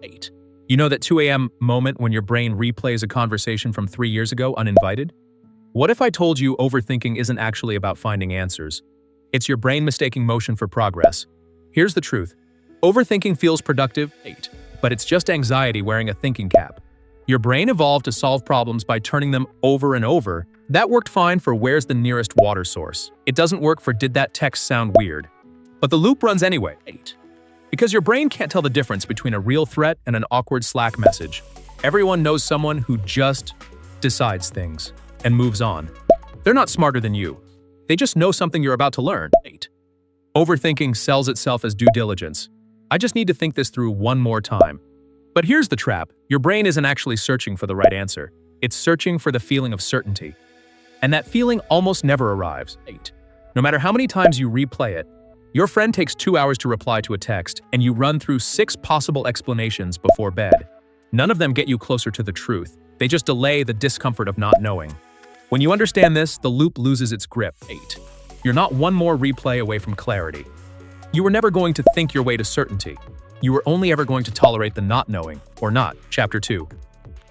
8. You know that 2 a.m. moment when your brain replays a conversation from 3 years ago uninvited? What if I told you overthinking isn't actually about finding answers? It's your brain mistaking motion for progress. Here's the truth. Overthinking feels productive, 8, but it's just anxiety wearing a thinking cap. Your brain evolved to solve problems by turning them over and over. That worked fine for where's the nearest water source. It doesn't work for did that text sound weird. But the loop runs anyway, 8. Because your brain can't tell the difference between a real threat and an awkward Slack message. Everyone knows someone who just decides things and moves on. They're not smarter than you. They just know something you're about to learn, 8. Overthinking sells itself as due diligence. I just need to think this through one more time. But here's the trap. Your brain isn't actually searching for the right answer. It's searching for the feeling of certainty. And that feeling almost never arrives, 8. No matter how many times you replay it, your friend takes 2 hours to reply to a text, and you run through 6 possible explanations before bed. None of them get you closer to the truth. They just delay the discomfort of not knowing. When you understand this, the loop loses its grip, 8. You're not one more replay away from clarity. You were never going to think your way to certainty. You were only ever going to tolerate the not knowing, or not. Chapter 2.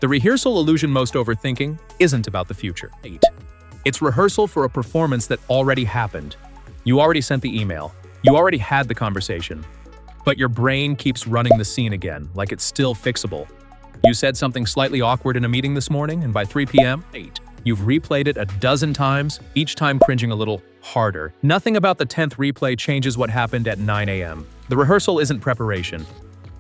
The rehearsal illusion most overthinking isn't about the future, 8. It's rehearsal for a performance that already happened. You already sent the email. You already had the conversation. But your brain keeps running the scene again, like it's still fixable. You said something slightly awkward in a meeting this morning, and by 3 p.m., 8. You've replayed it a dozen times, each time cringing a little harder. Nothing about the 10th replay changes what happened at 9 a.m. The rehearsal isn't preparation.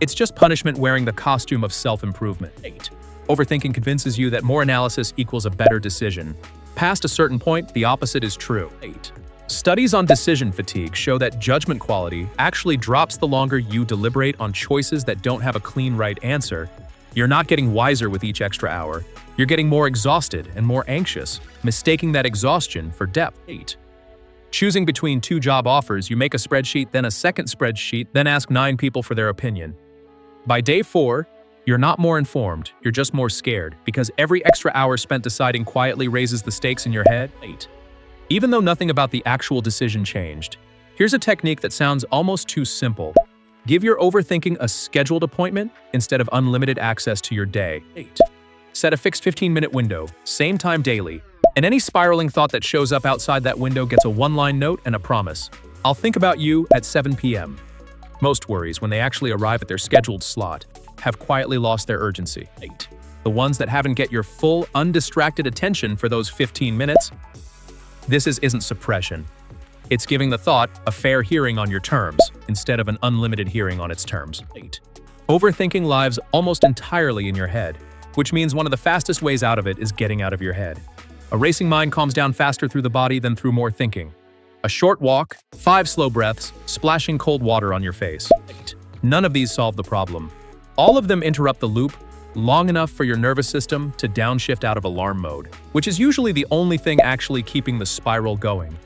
It's just punishment wearing the costume of self-improvement, 8. Overthinking convinces you that more analysis equals a better decision. Past a certain point, the opposite is true, 8. Studies on decision fatigue show that judgment quality actually drops the longer you deliberate on choices that don't have a clean right answer. You're not getting wiser with each extra hour. You're getting more exhausted and more anxious, mistaking that exhaustion for depth, 8. Choosing between 2 job offers, you make a spreadsheet, then a second spreadsheet, then ask 9 people for their opinion. By day 4, you're not more informed, you're just more scared, because every extra hour spent deciding quietly raises the stakes in your head, 8. Even though nothing about the actual decision changed, here's a technique that sounds almost too simple. Give your overthinking a scheduled appointment instead of unlimited access to your day, 8. Set a fixed 15-minute window, same time daily, and any spiraling thought that shows up outside that window gets a one-line note and a promise. I'll think about you at 7 p.m. Most worries, when they actually arrive at their scheduled slot, have quietly lost their urgency, 8. The ones that haven't get your full, undistracted attention for those 15 minutes, this isn't suppression. It's giving the thought a fair hearing on your terms, instead of an unlimited hearing on its terms, 8. Overthinking lives almost entirely in your head, which means one of the fastest ways out of it is getting out of your head. A racing mind calms down faster through the body than through more thinking. A short walk, 5 slow breaths, splashing cold water on your face, 8. None of these solve the problem. All of them interrupt the loop long enough for your nervous system to downshift out of alarm mode, which is usually the only thing actually keeping the spiral going.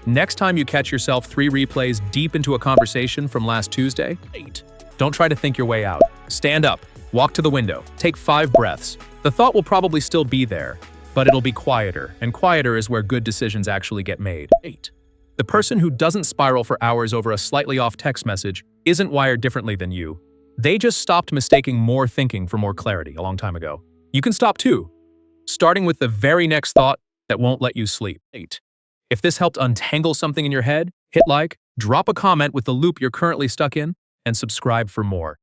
Next time you catch yourself 3 replays deep into a conversation from last Tuesday, 8. Don't try to think your way out. Stand up, walk to the window, take 5 breaths. The thought will probably still be there, but it'll be quieter, and quieter is where good decisions actually get made, 8. The person who doesn't spiral for hours over a slightly off text message isn't wired differently than you. They just stopped mistaking more thinking for more clarity a long time ago. You can stop too, starting with the very next thought that won't let you sleep, 8. If this helped untangle something in your head, hit like, drop a comment with the loop you're currently stuck in, and subscribe for more.